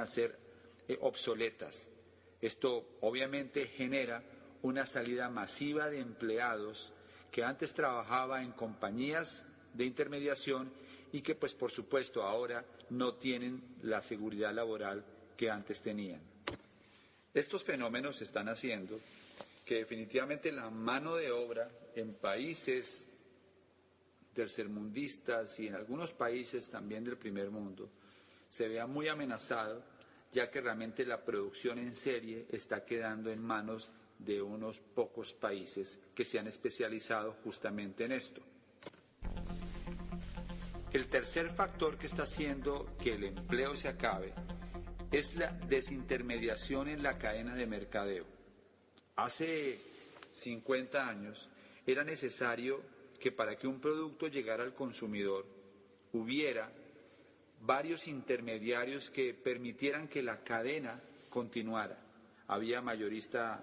a ser obsoletas. Esto obviamente genera una salida masiva de empleados que antes trabajaba en compañías de intermediación y que pues por supuesto ahora no tienen la seguridad laboral que antes tenían. Estos fenómenos están haciendo que definitivamente la mano de obra en países tercermundistas y en algunos países también del primer mundo se vea muy amenazado, ya que realmente la producción en serie está quedando en manos de unos pocos países que se han especializado justamente en esto. El tercer factor que está haciendo que el empleo se acabe es la desintermediación en la cadena de mercadeo. Hace 50 años era necesario que para que un producto llegara al consumidor hubiera varios intermediarios que permitieran que la cadena continuara. Había mayorista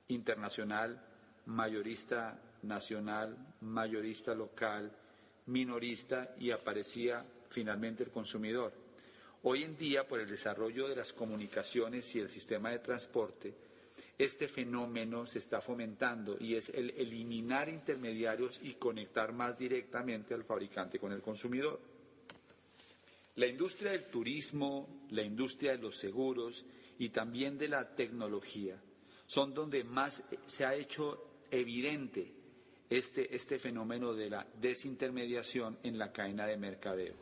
internacional, mayorista nacional, mayorista local, minorista y aparecía finalmente el consumidor. Hoy en día, por el desarrollo de las comunicaciones y el sistema de transporte, este fenómeno se está fomentando y es el eliminar intermediarios y conectar más directamente al fabricante con el consumidor. La industria del turismo, la industria de los seguros y también de la tecnología son donde más se ha hecho evidente este fenómeno de la desintermediación en la cadena de mercadeo.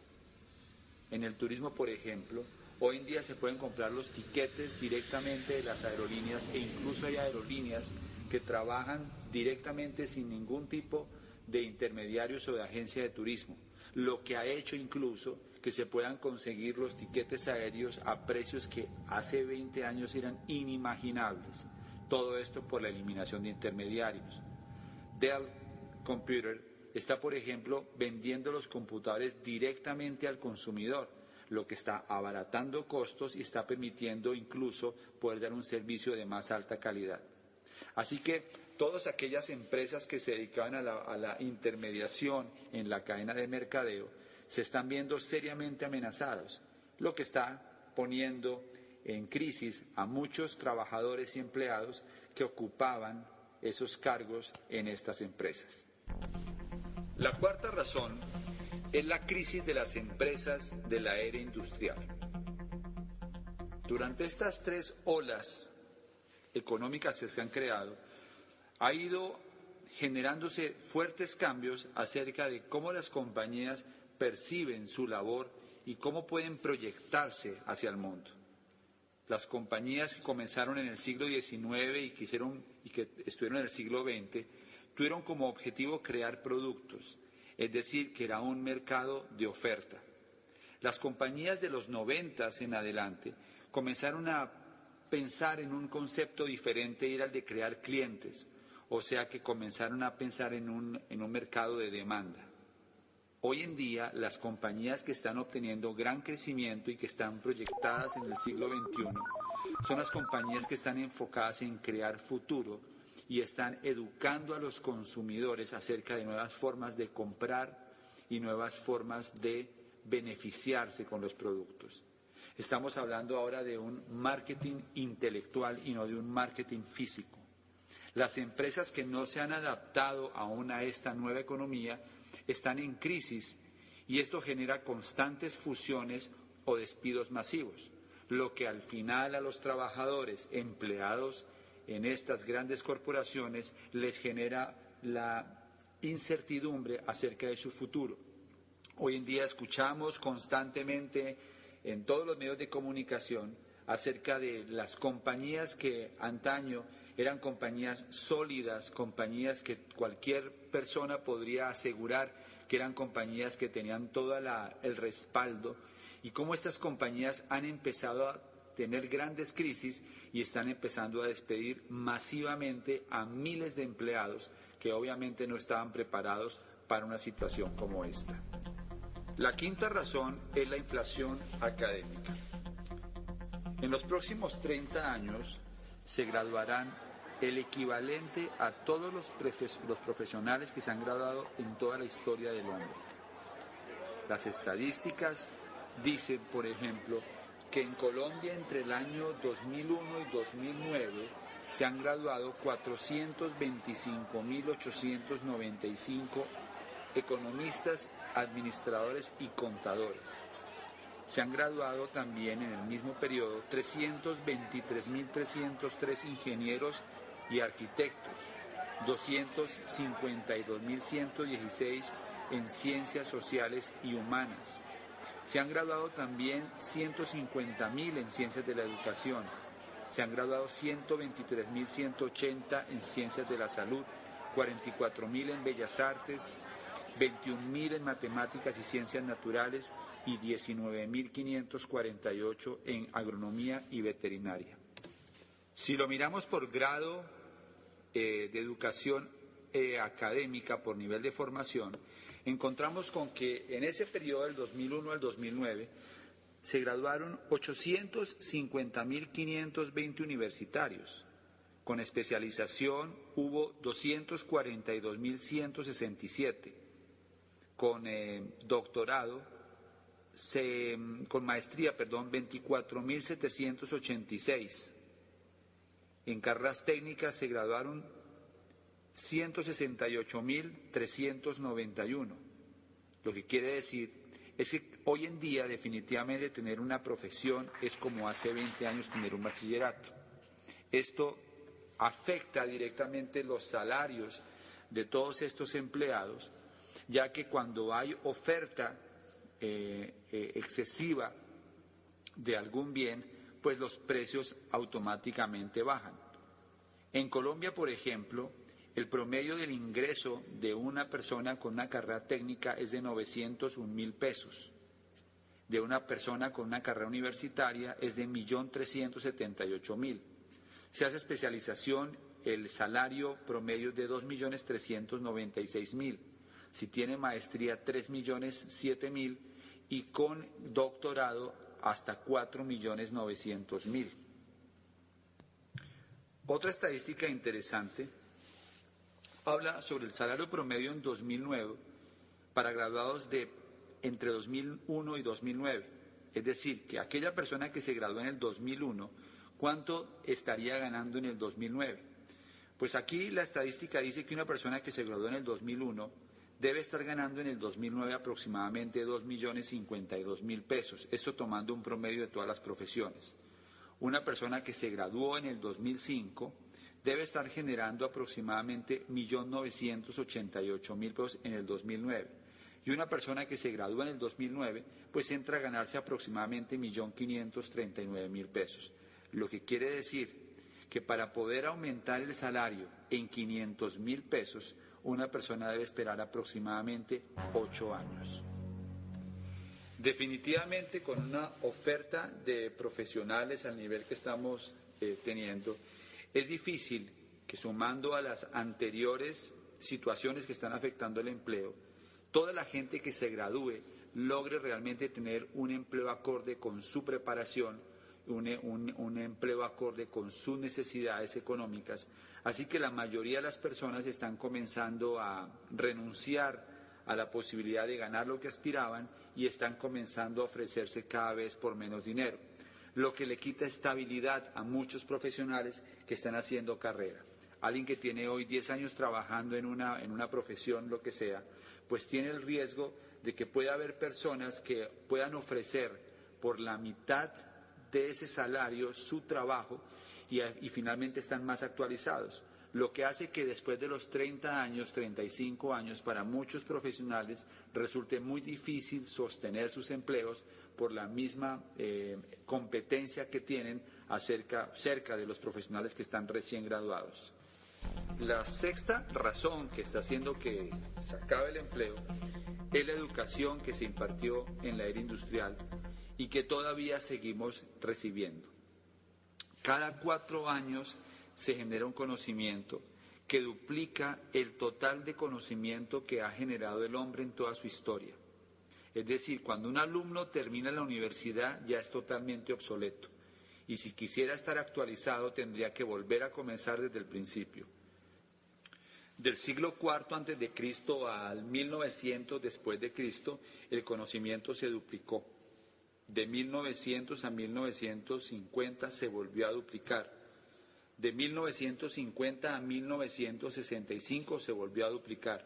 En el turismo, por ejemplo, hoy en día se pueden comprar los tiquetes directamente de las aerolíneas e incluso hay aerolíneas que trabajan directamente sin ningún tipo de intermediarios o de agencia de turismo, lo que ha hecho incluso que se puedan conseguir los tiquetes aéreos a precios que hace 20 años eran inimaginables. Todo esto por la eliminación de intermediarios. Dell Computer está, por ejemplo, vendiendo los computadores directamente al consumidor, lo que está abaratando costos y está permitiendo incluso poder dar un servicio de más alta calidad. Así que todas aquellas empresas que se dedicaban a la intermediación en la cadena de mercadeo se están viendo seriamente amenazados, lo que está poniendo en crisis a muchos trabajadores y empleados que ocupaban esos cargos en estas empresas. La cuarta razón es la crisis de las empresas de la era industrial. Durante estas 3 olas económicas que se han creado, ha ido generándose fuertes cambios acerca de cómo las compañías perciben su labor y cómo pueden proyectarse hacia el mundo. Las compañías que comenzaron en el siglo XIX y que estuvieron en el siglo XX tuvieron como objetivo crear productos, es decir, que era un mercado de oferta. Las compañías de los 90 en adelante comenzaron a pensar en un concepto diferente y era el de crear clientes, o sea que comenzaron a pensar en un mercado de demanda. Hoy en día las compañías que están obteniendo gran crecimiento y que están proyectadas en el siglo XXI son las compañías que están enfocadas en crear futuro y están educando a los consumidores acerca de nuevas formas de comprar y nuevas formas de beneficiarse con los productos. Estamos hablando ahora de un marketing intelectual y no de un marketing físico. Las empresas que no se han adaptado aún a esta nueva economía están en crisis y esto genera constantes fusiones o despidos masivos, lo que al final a los trabajadores empleados en estas grandes corporaciones les genera la incertidumbre acerca de su futuro. Hoy en día escuchamos constantemente en todos los medios de comunicación acerca de las compañías que antaño eran compañías sólidas, compañías que cualquier persona podría asegurar que eran compañías que tenían todo el respaldo y cómo estas compañías han empezado a tener grandes crisis y están empezando a despedir masivamente a miles de empleados que obviamente no estaban preparados para una situación como esta. La quinta razón es la inflación académica. En los próximos 30 años se graduarán el equivalente a todos los profesionales que se han graduado en toda la historia del hombre. Las estadísticas dicen, por ejemplo, que en Colombia entre el año 2001 y 2009 se han graduado 425.895 economistas, administradores y contadores. Se han graduado también en el mismo periodo 323.303 ingenieros y arquitectos, 252.116 en ciencias sociales y humanas. Se han graduado también 150.000 en ciencias de la educación. Se han graduado 123.180 en ciencias de la salud, 44.000 en bellas artes, 21.000 en matemáticas y ciencias naturales y 19.548 en agronomía y veterinaria. Si lo miramos por grado de educación académica, por nivel de formación, encontramos con que en ese periodo del 2001 al 2009 se graduaron 850.520 universitarios. Con especialización hubo 242.167. Con doctorado, con maestría, 24.786. En carreras técnicas se graduaron 168.391. Lo que quiere decir es que hoy en día definitivamente tener una profesión es como hace 20 años tener un bachillerato. Esto afecta directamente los salarios de todos estos empleados, ya que cuando hay oferta excesiva de algún bien, pues los precios automáticamente bajan. En Colombia, por ejemplo, el promedio del ingreso de una persona con una carrera técnica es de 901.000 pesos. De una persona con una carrera universitaria es de 1.378.000. Se hace especialización, el salario promedio es de 2.396.000. Si tiene maestría, 3.007.000 y con doctorado hasta 4.900.000. Otra estadística interesante habla sobre el salario promedio en 2009 para graduados de entre 2001 y 2009. Es decir, que aquella persona que se graduó en el 2001, ¿cuánto estaría ganando en el 2009? Pues aquí la estadística dice que una persona que se graduó en el 2001 debe estar ganando en el 2009 aproximadamente 2.052.000 pesos, esto tomando un promedio de todas las profesiones. Una persona que se graduó en el 2005 debe estar generando aproximadamente 1.988.000 pesos en el 2009. Y una persona que se gradúa en el 2009, pues entra a ganarse aproximadamente 1.539.000 pesos. Lo que quiere decir que para poder aumentar el salario en 500.000 pesos, una persona debe esperar aproximadamente 8 años. Definitivamente, con una oferta de profesionales al nivel que estamos teniendo, es difícil que, sumando a las anteriores situaciones que están afectando el empleo, toda la gente que se gradúe logre realmente tener un empleo acorde con su preparación, un empleo acorde con sus necesidades económicas. Así que la mayoría de las personas están comenzando a renunciar a la posibilidad de ganar lo que aspiraban y están comenzando a ofrecerse cada vez por menos dinero, lo que le quita estabilidad a muchos profesionales que están haciendo carrera. Alguien que tiene hoy 10 años trabajando en una profesión, lo que sea, pues tiene el riesgo de que pueda haber personas que puedan ofrecer por la mitad de ese salario su trabajo y finalmente están más actualizados, lo que hace que después de los 30 años, 35 años, para muchos profesionales resulte muy difícil sostener sus empleos por la misma competencia que tienen cerca de los profesionales que están recién graduados. La sexta razón que está haciendo que se acabe el empleo es la educación que se impartió en la era industrial y que todavía seguimos recibiendo. Cada 4 años se genera un conocimiento que duplica el total de conocimiento que ha generado el hombre en toda su historia. Es decir, cuando un alumno termina la universidad ya es totalmente obsoleto y si quisiera estar actualizado tendría que volver a comenzar desde el principio. Del siglo IV antes de Cristo al 1900 después de Cristo, el conocimiento se duplicó. De 1900 a 1950 se volvió a duplicar. De 1950 a 1965 se volvió a duplicar.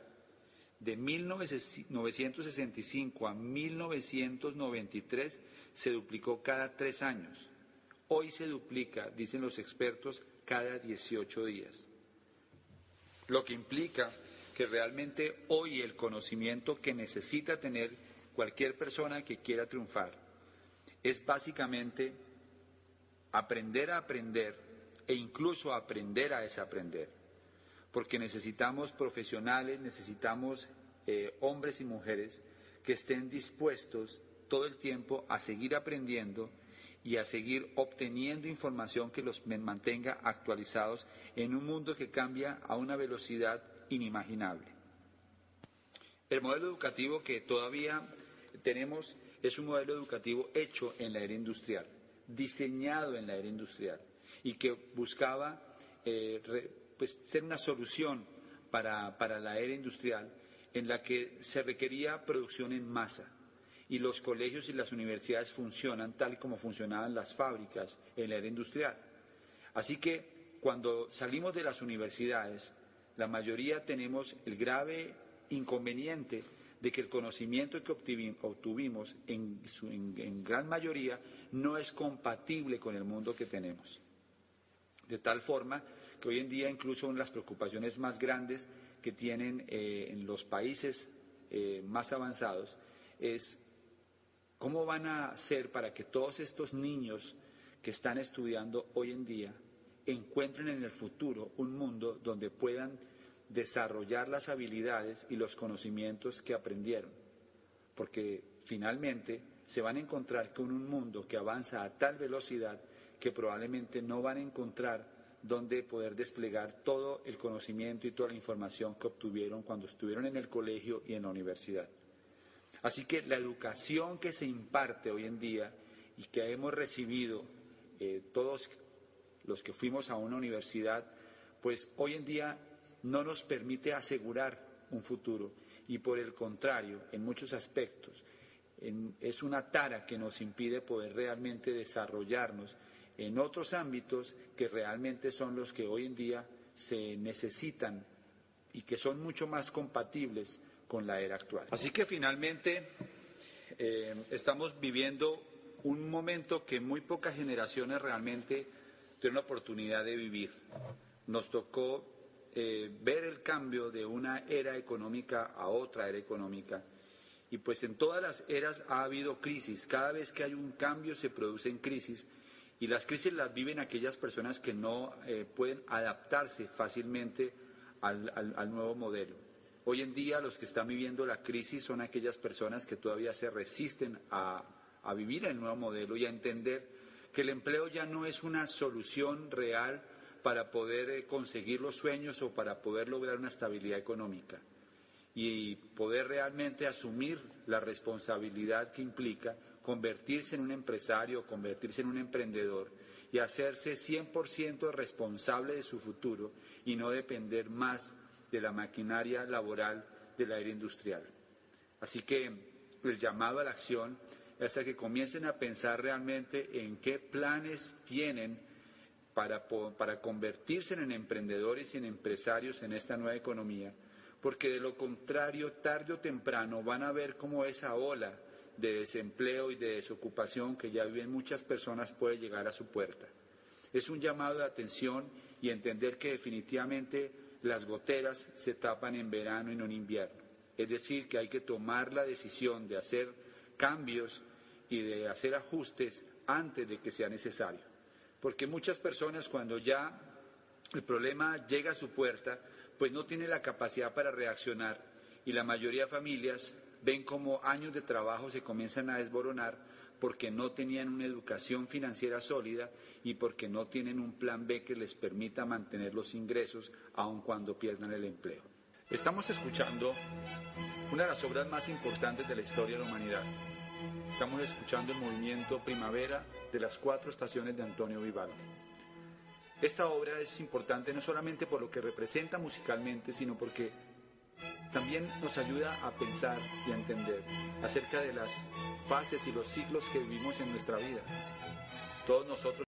De 1965 a 1993 se duplicó cada 3 años. Hoy se duplica, dicen los expertos, cada 18 días. Lo que implica que realmente hoy el conocimiento que necesita tener cualquier persona que quiera triunfar es básicamente aprender a aprender e incluso aprender a desaprender. Porque necesitamos profesionales, necesitamos hombres y mujeres que estén dispuestos todo el tiempo a seguir aprendiendo y a seguir obteniendo información que los mantenga actualizados en un mundo que cambia a una velocidad inimaginable. El modelo educativo que todavía tenemos es un modelo educativo hecho en la era industrial, diseñado en la era industrial y que buscaba ser una solución para la era industrial en la que se requería producción en masa y los colegios y las universidades funcionan tal como funcionaban las fábricas en la era industrial. Así que cuando salimos de las universidades, la mayoría tenemos el grave inconveniente de que el conocimiento que obtuvimos en gran mayoría no es compatible con el mundo que tenemos. De tal forma que hoy en día incluso una de las preocupaciones más grandes que tienen en los países más avanzados es cómo van a hacer para que todos estos niños que están estudiando hoy en día encuentren en el futuro un mundo donde puedan desarrollar las habilidades y los conocimientos que aprendieron, porque finalmente se van a encontrar con un mundo que avanza a tal velocidad que probablemente no van a encontrar dónde poder desplegar todo el conocimiento y toda la información que obtuvieron cuando estuvieron en el colegio y en la universidad. Así que la educación que se imparte hoy en día y que hemos recibido todos los que fuimos a una universidad, pues hoy en día no nos permite asegurar un futuro y por el contrario, en muchos aspectos, es una tara que nos impide poder realmente desarrollarnos en otros ámbitos que realmente son los que hoy en día se necesitan y que son mucho más compatibles con la era actual. Así que finalmente estamos viviendo un momento que muy pocas generaciones realmente tuvieron la oportunidad de vivir. Nos tocó ver el cambio de una era económica a otra era económica. Y pues en todas las eras ha habido crisis. Cada vez que hay un cambio se producen crisis. Y las crisis las viven aquellas personas que no pueden adaptarse fácilmente al nuevo modelo. Hoy en día los que están viviendo la crisis son aquellas personas que todavía se resisten a vivir el nuevo modelo y a entender que el empleo ya no es una solución real para poder conseguir los sueños o para poder lograr una estabilidad económica y poder realmente asumir la responsabilidad que implica convertirse en un empresario, convertirse en un emprendedor y hacerse 100% responsable de su futuro y no depender más de la maquinaria laboral de la era industrial. Así que el llamado a la acción es a que comiencen a pensar realmente en qué planes tienen para convertirse en emprendedores y en empresarios en esta nueva economía, porque de lo contrario, tarde o temprano van a ver cómo esa ola de desempleo y de desocupación que ya viven muchas personas puede llegar a su puerta. Es un llamado de atención y entender que definitivamente las goteras se tapan en verano y no en invierno. Es decir, que hay que tomar la decisión de hacer cambios y de hacer ajustes antes de que sea necesario. Porque muchas personas cuando ya el problema llega a su puerta, pues no tienen la capacidad para reaccionar y la mayoría de familias ven como años de trabajo se comienzan a desboronar porque no tenían una educación financiera sólida y porque no tienen un plan B que les permita mantener los ingresos aun cuando pierdan el empleo. Estamos escuchando una de las obras más importantes de la historia de la humanidad. Estamos escuchando el movimiento Primavera de las 4 estaciones de Antonio Vivaldi. Esta obra es importante no solamente por lo que representa musicalmente, sino porque también nos ayuda a pensar y a entender acerca de las fases y los ciclos que vivimos en nuestra vida. Todos nosotros